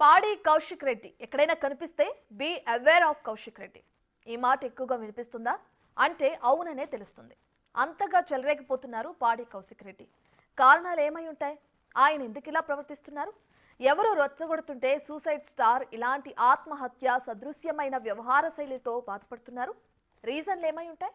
పాడి కౌశిక్ రెడ్డి ఎక్కడైనా కనిపిస్తే be aware of Kaushik Reddy. ఈ మాట ఎక్కువగా వినిపిస్తుందా అంటే అవుననే తెలుస్తుంది. అంతగా చెలరేగిపోతున్నారు పాడి కౌశిక్ రెడ్డి. కారణాలు ఏమై ఉంటాయి? ఆయన ఎందుకు ఇలా ప్రవర్తిస్తున్నారు? ఎవరు రొచ్చగొడుతుంటే సూసైడ్ స్టార్ ఇలాంటి ఆత్మహత్య సదృశ్యమైన వ్యవహార శైలితో బాధపడుతున్నారు? రీజన్లు ఏమై ఉంటాయి?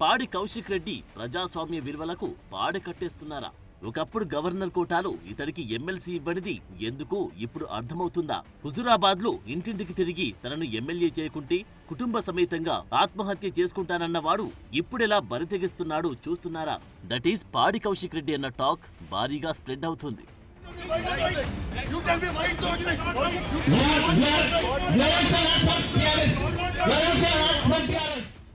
పాడి కౌశిక్ రెడ్డి ప్రజాస్వామ్య విలువలకు పాడి కట్టేస్తున్నారా? ఒకప్పుడు గవర్నర్ కోటాలో ఇతడికి ఎమ్మెల్సీ ఇవ్వనిది ఎందుకు ఇప్పుడు అర్థమవుతుందా? హుజురాబాద్ లో ఇంటింటికి తిరిగి తనను ఎమ్మెల్యే చేయకుంటే కుటుంబ సమేతంగా ఆత్మహత్య చేసుకుంటానన్నవాడు ఇప్పుడెలా బరితెగిస్తున్నాడు చూస్తున్నారా? దట్ ఈస్ పాడి కౌశిక్ రెడ్డి అన్న టాక్ భారీగా స్ప్రెడ్ అవుతుంది.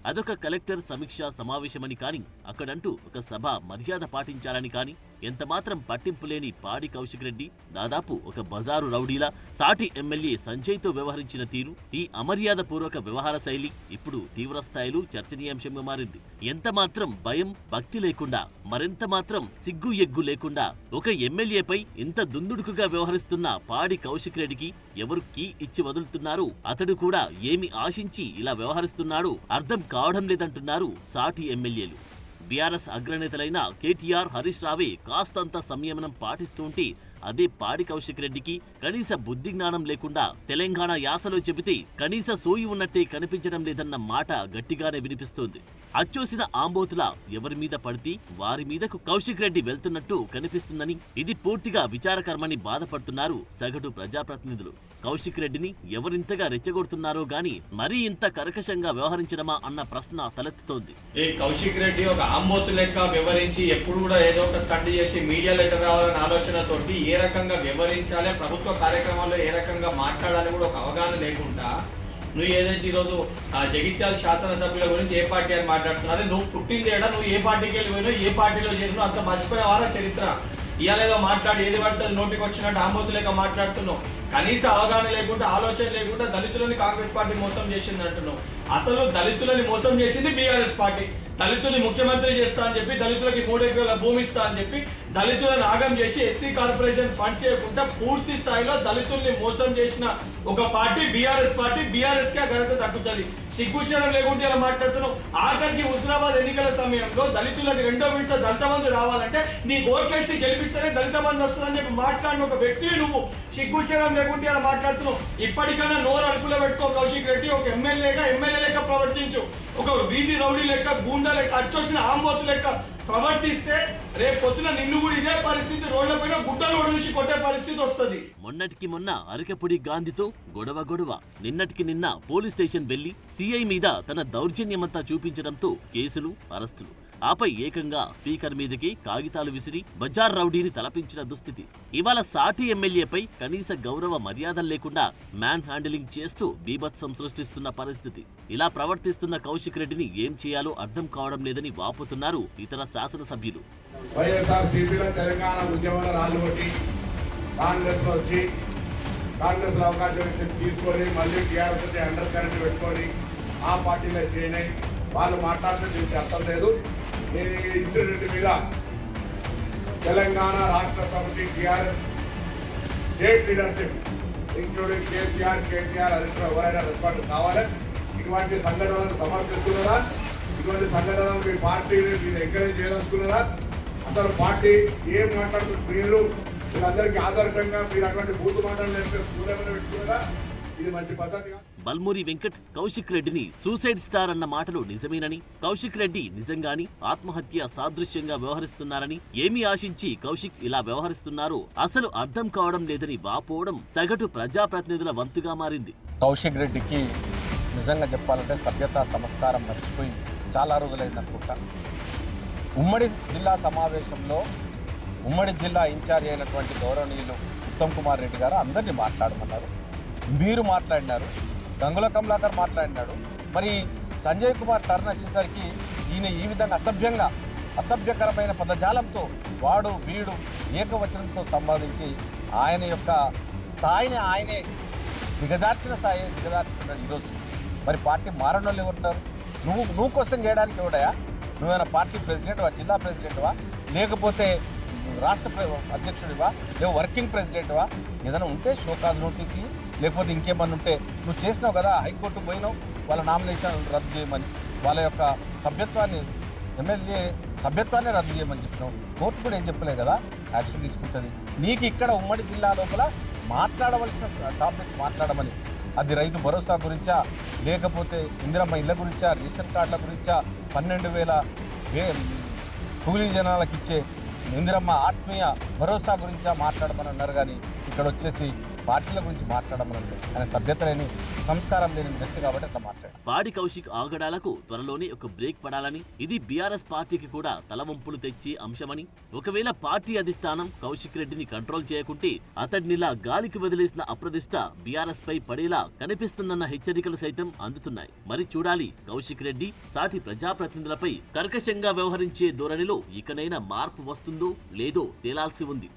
అదొక కలెక్టర్ సమీక్షా సమావేశమని కాని, అక్కడంటూ ఒక సభ మర్యాద పాటించాలని కాని ఎంతమాత్రం పట్టింపు లేని పాడి కౌశిక్ రెడ్డి దాదాపు ఒక బజారు రౌడీలా సాటి ఎమ్మెల్యే సంజయ్తో వ్యవహరించిన తీరు, ఈ అమర్యాద పూర్వక వ్యవహార శైలి ఇప్పుడు తీవ్రస్థాయిలో చర్చనీయాంశంగా మారింది. ఎంత మాత్రం భయం భక్తి లేకుండా, మరెంత మాత్రం సిగ్గు ఎగ్గు లేకుండా ఒక ఎమ్మెల్యేపై ఇంత దుందుడుకుగా వ్యవహరిస్తున్న పాడి కౌశిక్ రెడ్డికి ఎవరు కీ ఇచ్చి వదులుతున్నారు? అతడు కూడా ఏమి ఆశించి ఇలా వ్యవహరిస్తున్నాడు అర్థం కావడం లేదంటున్నారు సాటి ఎమ్మెల్యేలు. బీఆర్ఎస్ అగ్రనేతలైన కేటీఆర్, హరీష్ రావే కాస్తంత సంయమనం పాటిస్తుంటే అదే పాడి కౌశిక్ రెడ్డికి కనీస బుద్ధి జ్ఞానం లేకుండా తెలంగాణ యాసలో చెబితే కనీస సోయి ఉన్నట్టే కనిపించడం లేదన్న మాట గట్టిగానే వినిపిస్తోంది. అచ్చోసిన ఆంబోతులా ఎవరి మీద పడితే వారి మీదకు కౌశిక్ రెడ్డి వెళ్తున్నట్టు కనిపిస్తుందని, ఇది పూర్తిగా విచారకరమని బాధపడుతున్నారు సగటు ప్రజాప్రతినిధులు. కౌశిక్ రెడ్డిని ఎవరింతగా రెచ్చగొడుతున్నారో గాని మరీ ఇంత కర్కశంగా వ్యవహరించడమా అన్న ప్రశ్న తలెత్తుతోంది. కౌశిక్ రెడ్డి ఒక ఆంబోతు లెక్క వ్యవహరించి ఎప్పుడు కూడా ఏదో ఒక స్టంట్ చేసి మీడియా లెటర్ రావాలనే ఆలోచనతోటి ఏ రకంగా వ్యవహరించాలి, ప్రభుత్వ కార్యక్రమాల్లో ఏ రకంగా మాట్లాడాలి కూడా ఒక అవగాహన లేకుండా నువ్వు ఏదైతే ఈరోజు జగిత్యాల శాసనసభ్యుల గురించి ఏ పార్టీ అని మాట్లాడుతున్నారో, నువ్వు పుట్టింది ఏడా, నువ్వు ఏ పార్టీకి వెళ్ళిపోయినా ఏ పార్టీలో చేరినావు అంత మర్చిపోయేవారా చరిత్ర? ఇవాళేదో మాట్లాడి ఏది పడితే నోటికి వచ్చినట్టు ఆంబోతు లేక మాట్లాడుతున్నావు. కనీస అవగాహన లేకుండా ఆలోచన లేకుండా దళితులని కాంగ్రెస్ పార్టీ మోసం చేసింది అంటున్నావు. అసలు దళితులని మోసం చేసింది బీఆర్ఎస్ పార్టీ. దళితుల్ని ముఖ్యమంత్రి చేస్తా అని చెప్పి, దళితులకి 3 ఎకరాల భూమి ఇస్తా అని చెప్పి దళితులను ఆగం చేసి ఎస్సీ కార్పొరేషన్ ఫండ్స్ చేయకుండా పూర్తి స్థాయిలో దళితుల్ని మోసం చేసిన ఒక పార్టీ బీఆర్ఎస్ పార్టీ. బీఆర్ఎస్ కి ఆ ఘనత దక్కుతుంది. సిగ్గుశరం లేకుండా ఇలా మాట్లాడుతున్నావు. ఆఖరికి హుజురాబాద్ ఎన్నికల సమయంలో దళితులకు 2వ విడత దళిత బంధు రావాలంటే నీ ఓట్లేసి గెలిపిస్తేనే దళిత బంధు వస్తుందని చెప్పి మాట్లాడిన ఒక వ్యక్తి నువ్వు. సిగ్గుశరం లేకుండా ఇలా మాట్లాడుతున్నావు. ఇప్పటికైనా నోరు అదుపులో పెట్టుకో కౌశిక్ రెడ్డి. ఒక ఎమ్మెల్యే లెక్క ప్రవర్తించు. ఒక వీధి రౌడీ లెక్క, గూండా లెక్క, అచ్చొచ్చిన ఆంబోతు లెక్క ప్రవర్తిస్తే రేపు పొద్దున నిన్ను కూడా ఇదే పరిస్థితి, రోడ్లపైన గుడ్డలు ఒడిసి కొట్టే పరిస్థితి వస్తుంది. మొన్నటికి మొన్న అరకపుడి గాంధీతో గొడవ, నిన్నటికి నిన్న పోలీస్ స్టేషన్ వెళ్లి సిఐ మీద తన దౌర్జన్యమంతా చూపించడంతో కేసులు, అరెస్టులు, ఆపై ఏకంగా స్పీకర్ మీదకి కాగితాలు విసిరి బజార్ రౌడీని తలపించిన దుస్థితి. ఇవాళ సాటి ఎమ్మెల్యేపై కనీస గౌరవ మర్యాదలు లేకుండా మ్యాన్ హ్యాండిలింగ్ చేస్తూ బీభత్సం సృష్టిస్తున్న పరిస్థితి. ఇలా ప్రవర్తిస్తున్న కౌశిక్ రెడ్డిని ఏం చేయాలో అర్థం కావడం లేదని వాపోతున్నారు ఇతర శాసనసభ్యులు. వాళ్ళు మాట్లాడితే దీనికి అర్థం లేదు. నేను ఈ ఇన్సిడెంట్ మీద Telangana Rashtra Samithi TRS state leadership including KCR, Harish Rao ఎవరైనా రెస్పాండ్ కావాలి. ఇటువంటి సంఘటనలను సమర్థిస్తున్నారా? ఇటువంటి సంఘటనలు మీ పార్టీని మీరు ఎంకరేజ్ చేయదలుచుకున్నారా? అసలు పార్టీ ఏం మాట్లాడుతున్నారు? మీరు వీళ్ళందరికీ ఆదర్శంగా మీరు అటువంటి బూతు మాటలు పెట్టుకున్నారా? ఇది మంచి పద్ధతి. బల్మూరి వెంకట్ కౌశిక్ రెడ్డిని సూసైడ్ స్టార్ అన్న మాటలు నిజమేనని, కౌశిక్ రెడ్డి నిజంగాని ఆత్మహత్య సాదృశ్యంగా వ్యవహరిస్తున్నారని, ఏమి ఆశించి కౌశిక్ ఇలా వ్యవహరిస్తున్నారో అసలు అర్థం కావడం లేదని వాపోవడం సగటు ప్రజాప్రతినిధుల వంతుగా మారింది. కౌశిక్ రెడ్డికి నిజంగా చెప్పాలంటే సభ్యత సంస్కారం మర్చిపోయి చాలా రోజులైందనుకుంటా. ఉమ్మడి జిల్లా సమావేశంలో ఉమ్మడి జిల్లా ఇన్ఛార్జ్ అయినటువంటి గౌరవనీయులు ఉత్తమ్ కుమార్ రెడ్డి గారు అందరినీ మాట్లాడమన్నారు. మీరు మాట్లాడినారు, గంగుల కమలాకర్ మాట్లాడినాడు. మరి సంజయ్ కుమార్ టర్న్ వచ్చేసరికి ఈయన ఈ విధంగా అసభ్యకరమైన పదజాలంతో వాడు వీడు ఏకవచనంతో సంపాదించి ఆయన యొక్క స్థాయిని ఆయనే దిగజార్చుతున్నాడు ఈరోజు. మరి పార్టీ మారని వాళ్ళు ఎవరున్నారు? నువ్వు క్వశ్చన్ చేయడానికి ఎవడయా? నువ్వేమైనా పార్టీ ప్రెసిడెంట్వా, జిల్లా ప్రెసిడెంట్వా, లేకపోతే రాష్ట్ర అధ్యక్షుడివా, లేవు వర్కింగ్ ప్రెసిడెంట్వా? ఏదైనా ఉంటే షోకాజ్ నోటీస్, లేకపోతే ఇంకేమన్నా ఉంటే నువ్వు చేసినావు కదా, హైకోర్టుకు పోయినావు వాళ్ళ నామినేషన్ రద్దు చేయమని, వాళ్ళ యొక్క సభ్యత్వాన్ని, ఎమ్మెల్యే సభ్యత్వాన్ని రద్దు చేయమని చెప్పినావు. కోర్టు కూడా ఏం చెప్పలేదు కదా, యాక్షన్ తీసుకుంటుంది. నీకు ఇక్కడ ఉమ్మడి జిల్లా లోపల మాట్లాడవలసిన టాపిక్స్ మాట్లాడమని, అది రైతు భరోసా గురించా, లేకపోతే ఇందిరమ్మ ఇళ్ళ గురించా, రేషన్ కార్డుల గురించా, 12,000 కూలీ జనాలకు ఇచ్చే ఇందిరమ్మ ఆత్మీయ భరోసా గురించా మాట్లాడమని అన్నారు. కానీ ఇక్కడ వచ్చేసి పార్టీల గురించి మాట్లాడమని ఆయన సభ్యత లేని, సంస్కారం లేని వ్యక్తి కాబట్టి అట్లా మాట్లాడారు. పాడి కౌశిక్ ఆగడాలకు త్వరలోనే ఒక బ్రేక్ పడాలని, ఇది బీఆర్ఎస్ పార్టీకి కూడా తలవంపులు తెచ్చే అంశమని, ఒకవేళ పార్టీ అధిష్టానం కౌశిక్ రెడ్డిని కంట్రోల్ చేయకుంటే అతడినిలా గాలికి వదిలేసిన అప్రదిష్ట బీఆర్ఎస్ పై పడేలా కనిపిస్తుందన్న హెచ్చరికలు సైతం అందుతున్నాయి. మరి చూడాలి, కౌశిక్ రెడ్డి సాటి ప్రజాప్రతినిధులపై కర్కశంగా వ్యవహరించే ధోరణిలో ఇకనైనా మార్పు వస్తుందో లేదో తేలాల్సి ఉంది.